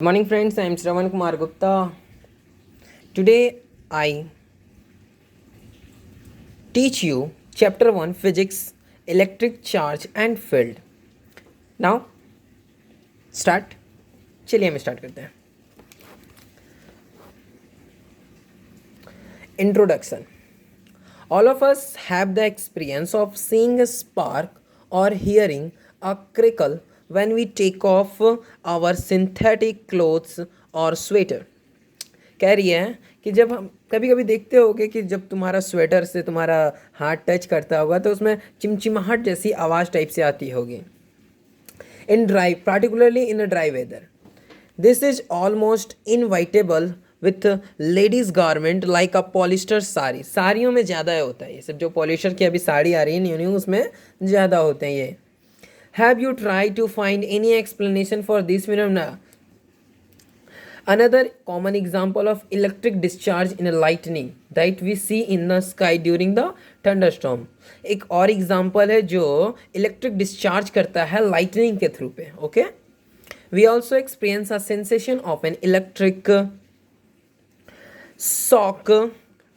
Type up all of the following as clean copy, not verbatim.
Good morning, friends. I am Shravan Kumar Gupta. Today I teach you Chapter 1 Physics, Electric Charge and Field. Now, start. चलिए हम start करते हैं. Introduction. All of us have the experience of seeing a spark or hearing a crackle when we take off our synthetic clothes or sweater. कह रही है कि जब हम कभी कभी देखते होगे कि जब तुम्हारा स्वेटर से तुम्हारा हाथ टच करता होगा तो उसमें चिमचिमाहट जैसी आवाज़ टाइप से आती होगी. In dry particularly in a dry weather this is almost inevitable with ladies garment like a polyester sari. साड़ियों में ज़्यादा होता है ये सब. जो पॉलिस्टर की अभी साड़ी आ रही है न्यू न्यू उसमें ज़्यादा होते हैं ये. Have you try to find any explanation for this phenomena? Another common example of electric discharge in a lightning that we see in the sky during the thunderstorm. एक और एग्जाम्पल है जो electric discharge करता है lightning के through पे. Okay, we also experience a sensation of an electric shock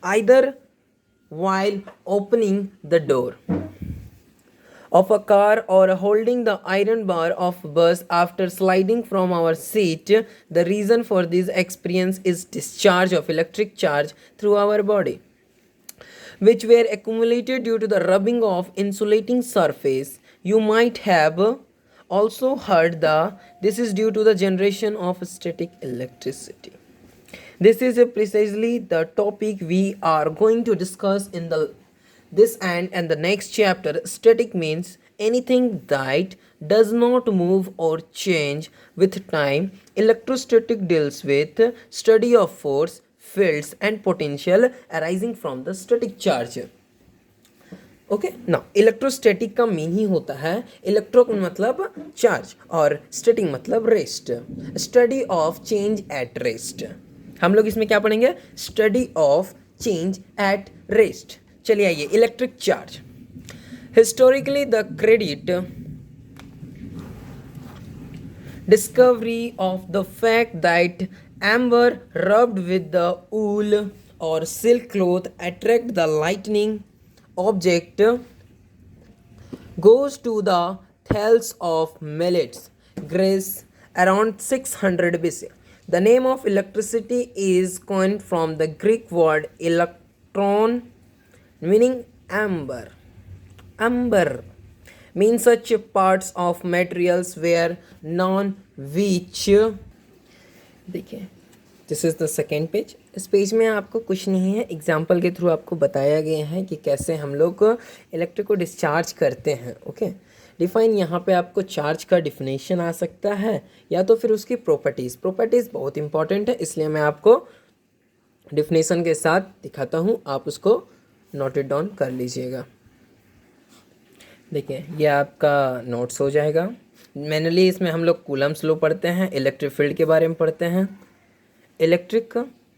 either while opening the door of a car or holding the iron bar of bus after sliding from our seat. The reason for this experience is discharge of electric charge through our body, which were accumulated due to the rubbing of insulating surface. You might have also heard this is due to the generation of static electricity. This is precisely the topic we are going to discuss in this and the next chapter. Static means anything that does not move or change with time. Electrostatic deals with study of force, fields and potential arising from the static charge. Okay ना, electrostatic का mean he होता है electro मतलब charge और static मतलब rest. Study of change at rest. हम लोग इसमें क्या पढ़ेंगे? Study of change at rest. चलिए आइए, electric charge. Historically the credit discovery of the fact that amber rubbed with the wool or silk cloth attract the lightning object goes to the Thales of Miletus, Greece around 600 BC. The name of electricity is coined from the Greek word electron meaning amber. Amber means such parts of materials where non which. देखिए, this is the second page. इस page में आपको कुछ नहीं है, example के through आपको बताया गया है कि कैसे हम लोग इलेक्ट्रिक को डिस्चार्ज करते हैं. ओके, डिफाइन यहाँ पे आपको चार्ज का डिफिनेशन आ सकता है या तो फिर उसकी प्रॉपर्टीज़. प्रॉपर्टीज़ बहुत इंपॉर्टेंट है, इसलिए मैं आपको डिफिनेशन के साथ दिखाता हूँ, आप उसको नोटेड डाउन कर लीजिएगा. देखिए, ये आपका नोट्स हो जाएगा. मैनुअली इसमें हम लोग कूलम्स लॉ पढ़ते हैं, इलेक्ट्रिक फील्ड के बारे में पढ़ते हैं, इलेक्ट्रिक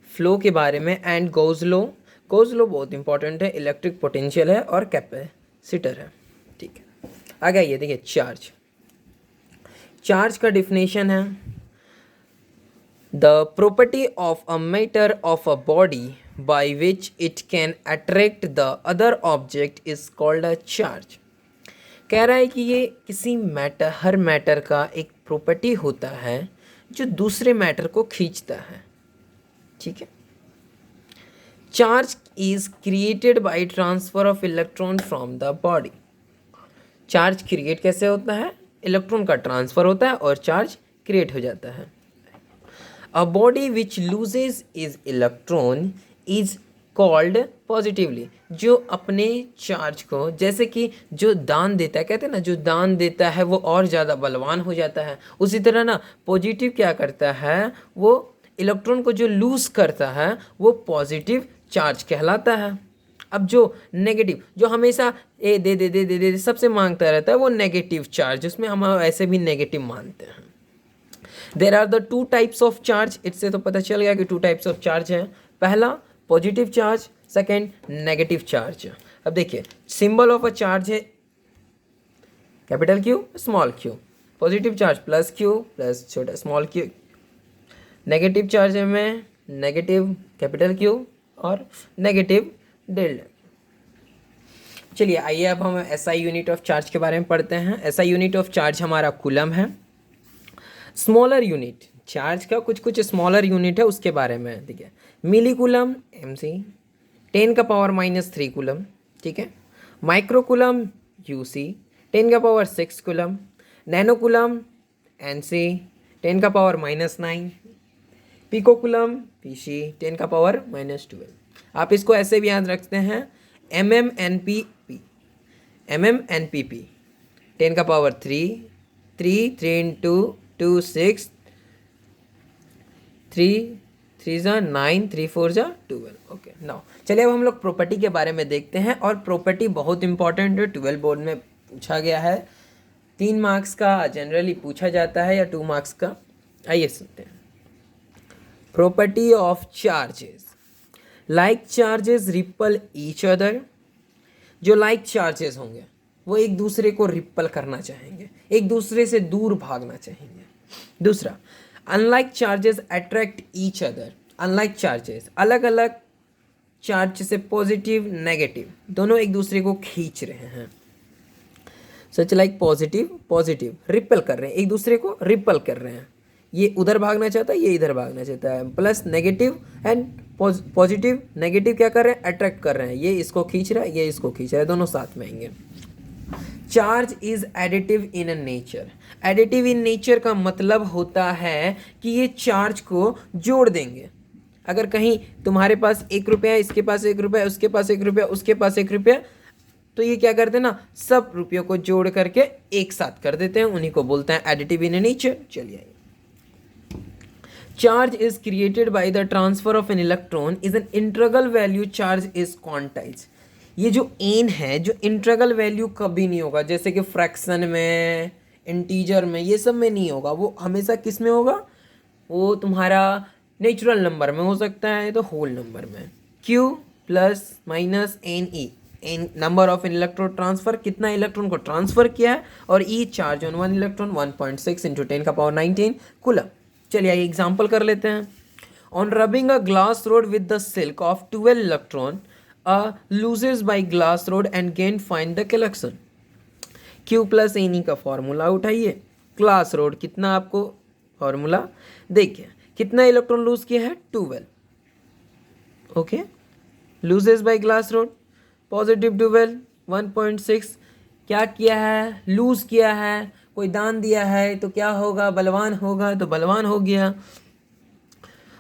फ्लो के बारे में and goes law. Goes law बहुत इंपॉर्टेंट है, इलेक्ट्रिक पोटेंशियल है और कैपेसिटर है. ठीक है, आगे आइए. देखिए, चार्ज. चार्ज का डिफिनेशन है the property of a matter of a body by which it can attract the other object is called a charge. कह रहा है कि ये किसी मैटर, हर मैटर का एक प्रॉपर्टी होता है जो दूसरे मैटर को खींचता है. ठीक है. Charge is created by transfer of electron from the body. Charge create कैसे होता है? इलेक्ट्रॉन का ट्रांसफर होता है और चार्ज क्रिएट हो जाता है. A body which loses is electron is called positively. जो अपने चार्ज को, जैसे कि जो दान देता है, कहते हैं ना, जो दान देता है वो और ज़्यादा बलवान हो जाता है. उसी तरह ना पॉजिटिव क्या करता है, वो इलेक्ट्रॉन को जो लूज करता है वो पॉजिटिव चार्ज कहलाता है. अब जो नेगेटिव, जो हमेशा ए दे दे दे दे दे सबसे मांगता रहता है, वो नेगेटिव चार्ज, उसमें हम ऐसे भी नेगेटिव मानते हैं. There are the two types of charge. इससे तो पता चल गया कि टू टाइप्स ऑफ चार्ज हैं. पहला positive charge, second negative charge. अब देखिए, सिंबल ऑफ अ चार्ज है capital Q small Q. Positive charge plus Q plus छोटा स्मॉल क्यू नेगेटिव चार्ज में नेगेटिव कैपिटल क्यू और नेगेटिव डेल्टा। चलिए आइए अब हम एसआई यूनिट ऑफ चार्ज के बारे में पढ़ते हैं। एसआई यूनिट ऑफ चार्ज हमारा कूलम है। स्मॉलर यूनिट चार्ज का कुछ स्मॉलर यूनिट है उसके बारे में, ठीक है। मिली कूलम MC 10⁻³ कूलम, ठीक है। Micro coulomb UC 10⁻6 coulomb. Nano coulomb NC 10⁻⁻9। Pico coulomb PC 10⁻⁻12। आप इसको ऐसे भी याद रखते हैं MMNPP 10⁻3 3 × 2 6 3 3 9 3 4 12। ओके नाउ चलिए अब हम लोग प्रॉपर्टी के बारे में देखते हैं। और प्रॉपर्टी बहुत इंपॉर्टेंट है, 12 बोर्ड में पूछा गया है। 3 मार्क्स का जनरली पूछा जाता है या 2 मार्क्स का। आइए सुनते हैं। Property of charges. Like charges ripple each other. जो लाइक चार्जेस होंगे वो एक दूसरे को रिपल करना चाहेंगे, एक दूसरे से दूर भागना चाहेंगे। दूसरा, unlike charges attract each other. Unlike charges, अलग अलग चार्ज से पॉजिटिव नेगेटिव दोनों एक दूसरे को खींच रहे हैं। सच लाइक पॉजिटिव रिपल कर रहे हैं, एक दूसरे को रिपल कर रहे हैं। ये उधर भागना चाहता है, ये इधर भागना चाहता है। Plus negative and positive negative क्या कर रहे हैं, अट्रैक्ट कर रहे हैं। ये इसको खींच रहा है, ये इसको खींच रहा है, दोनों साथ में आएंगे। Charge is additive in nature. Additive in nature का मतलब होता है कि ये चार्ज को जोड़ देंगे। अगर कहीं तुम्हारे पास 1 रुपया, इसके पास 1 रुपया, उसके पास 1 रुपया, उसके पास 1 रुपया, तो ये क्या करते हैं ना, सब रुपयों को जोड़ करके एक साथ कर देते हैं, उन्हीं को बोलते हैं एडिटिव इन नेचर। चलिए, charge is created by the transfer of an electron is an integral value charge is quantize. ये जो एन है, जो इंटीग्रल वैल्यू कभी नहीं होगा, जैसे कि फ्रैक्शन में, इंटीजर में, ये सब में नहीं होगा। वो हमेशा किस में होगा, वो तुम्हारा नेचुरल नंबर में हो सकता है, तो होल नंबर में। Q plus minus NE, N number of electron transfer, कितना इलेक्ट्रॉन को ट्रांसफर किया है, और E charge on 1 electron 1.6 × 10⁻19 coulomb. चलिए आइए एग्जाम्पल कर लेते हैं। On rubbing a glass rod with the silk of 12 electron loses by glass rod and gain find the collection. Q plus NE का फॉर्मूला उठाइए। ग्लास रोड कितना, आपको formula देखिए, कितना इलेक्ट्रॉन लूज किया है, 12। Okay, loses by glass rod positive 12 1.6। क्या किया है, लूज किया है, कोई दान दिया है तो क्या होगा, बलवान होगा, तो बलवान हो गया।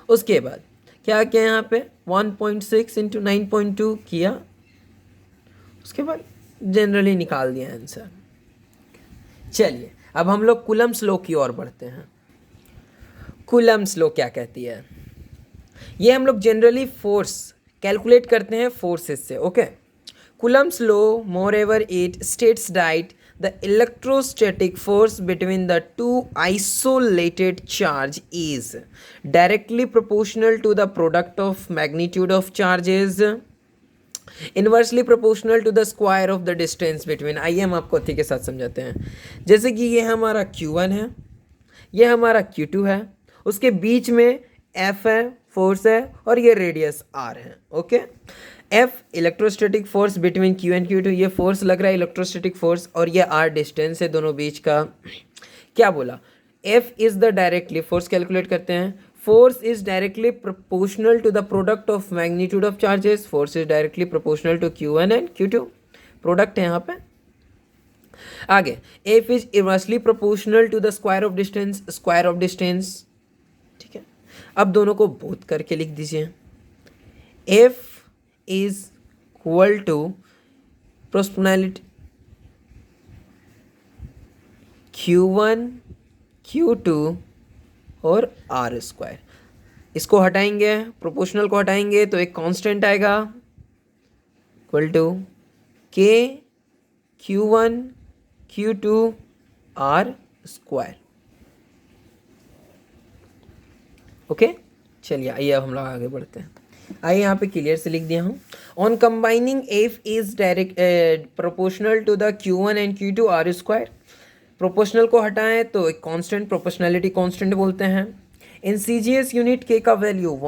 उसके बाद क्या किया यहाँ पे, 1.6 × 9.2 किया, उसके बाद जनरली निकाल दिया आंसर। चलिए अब हम लोग कूलम्स लॉ की ओर बढ़ते हैं। कूलम्स लॉ क्या कहती है, ये हम लोग जनरली फोर्स कैलकुलेट करते हैं फोर्सेस से। Okay, Coulomb's law more ever it states that the electrostatic force between the two isolated charge is directly proportional to the product of magnitude of charges, inversely proportional to the square of the distance between। आइए हम आपको ठीक के साथ समझाते हैं। जैसे कि ये हमारा Q1 है, ये हमारा Q2 है, उसके बीच में F है, फोर्स है, और ये रेडियस R है। Okay, F electrostatic force between Q and Q2, ये फोर्स लग रहा है इलेक्ट्रोस्टैटिक फोर्स, और ये R डिस्टेंस है दोनों बीच का। क्या बोला, F is the directly, force calculate करते हैं, force is directly proportional to the product of magnitude of charges. Force is directly proportional to Q1 and Q2, product है यहाँ पे। आगे, F is inversely proportional to the square of distance, square of distance. ठीक है, अब दोनों को both करके लिख दीजिए। F is equal to proportionality Q1 Q2 और R स्क्वायर। इसको हटाएंगे, प्रोपोर्शनल को हटाएंगे तो एक कांस्टेंट आएगा, equal to K Q1 Q2 R square. Okay, चलिए आइए अब हम लोग आगे बढ़ते हैं। आइए यहाँ पे क्लियर से लिख दिया हूँ। On combining F is direct proportional to the Q1 and Q2 R square. Proportional को हटाएं तो एक कांस्टेंट, प्रोपोर्शनैलिटी कांस्टेंट बोलते हैं। इन CGS यूनिट K का वैल्यू 1